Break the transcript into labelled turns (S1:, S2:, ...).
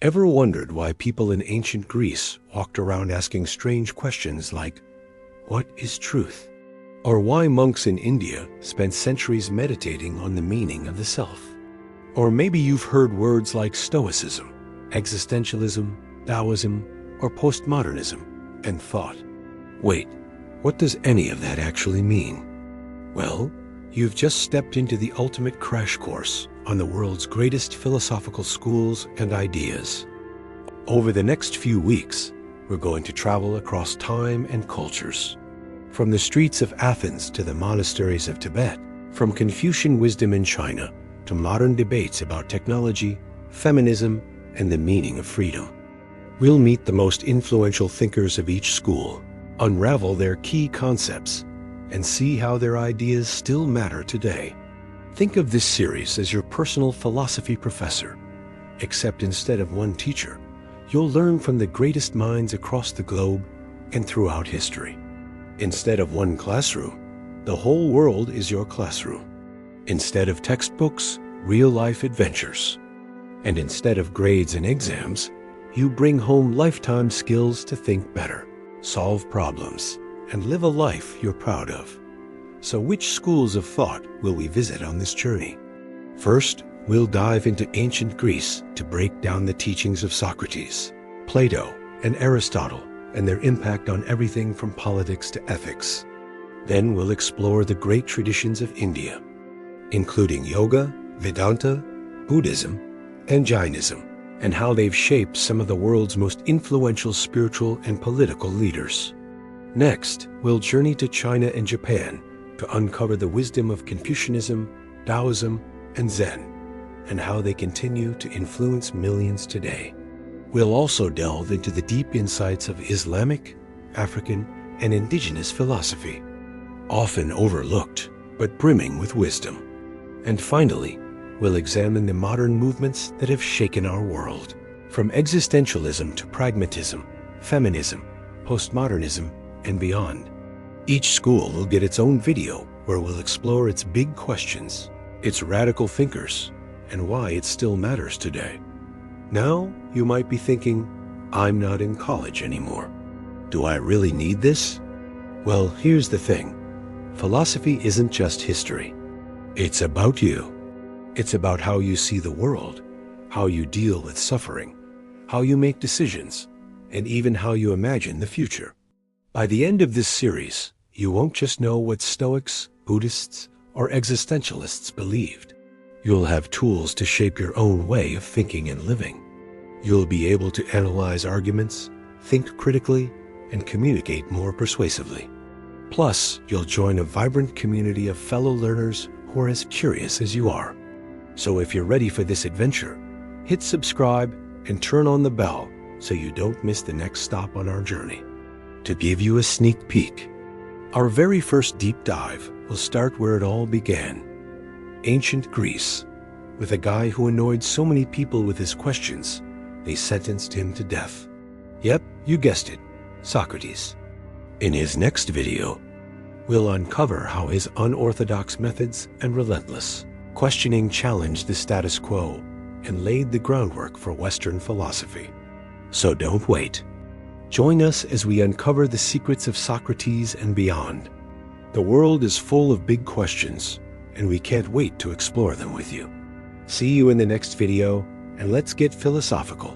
S1: Ever wondered why people in ancient Greece walked around asking strange questions like, "What is truth?" Or why monks in India spent centuries meditating on the meaning of the self? Or maybe you've heard words like Stoicism, Existentialism, Daoism, or Postmodernism, and thought, wait, what does any of that actually mean? Well, you've just stepped into the ultimate crash course on the world's greatest philosophical schools and ideas. Over the next few weeks, we're going to travel across time and cultures. From the streets of Athens to the monasteries of Tibet, from Confucian wisdom in China to modern debates about technology, feminism, and the meaning of freedom. We'll meet the most influential thinkers of each school, unravel their key concepts, and see how their ideas still matter today. Think of this series as your personal philosophy professor, except instead of one teacher, you'll learn from the greatest minds across the globe and throughout history. Instead of one classroom, the whole world is your classroom. Instead of textbooks, real-life adventures. And instead of grades and exams, you bring home lifetime skills to think better, solve problems, and live a life you're proud of. So which schools of thought will we visit on this journey? First, we'll dive into ancient Greece to break down the teachings of Socrates, Plato, and Aristotle, and their impact on everything from politics to ethics. Then we'll explore the great traditions of India, including yoga, Vedānta, Buddhism, and Jainism, and how they've shaped some of the world's most influential spiritual and political leaders. Next, we'll journey to China and Japan to uncover the wisdom of Confucianism, Daoism, and Zen, and how they continue to influence millions today. We'll also delve into the deep insights of Islamic, African, and Indigenous philosophy, often overlooked, but brimming with wisdom. And finally, we'll examine the modern movements that have shaken our world, from existentialism to pragmatism, feminism, postmodernism, and beyond. Each school will get its own video where we'll explore its big questions, its radical thinkers, and why it still matters today. Now, you might be thinking, I'm not in college anymore. Do I really need this? Well, here's the thing. Philosophy isn't just history. It's about you. It's about how you see the world, how you deal with suffering, how you make decisions, and even how you imagine the future. By the end of this series, you won't just know what Stoics, Buddhists, or existentialists believed. You'll have tools to shape your own way of thinking and living. You'll be able to analyze arguments, think critically, and communicate more persuasively. Plus, you'll join a vibrant community of fellow learners who are as curious as you are. So if you're ready for this adventure, hit subscribe and turn on the bell so you don't miss the next stop on our journey. To give you a sneak peek, our very first deep dive will start where it all began, ancient Greece, with a guy who annoyed so many people with his questions, they sentenced him to death. Yep, you guessed it, Socrates. In his next video, we'll uncover how his unorthodox methods and relentless questioning challenged the status quo and laid the groundwork for Western philosophy. So don't wait. Join us as we uncover the secrets of Socrates and beyond. The world is full of big questions, and we can't wait to explore them with you. See you in the next video, and let's get philosophical.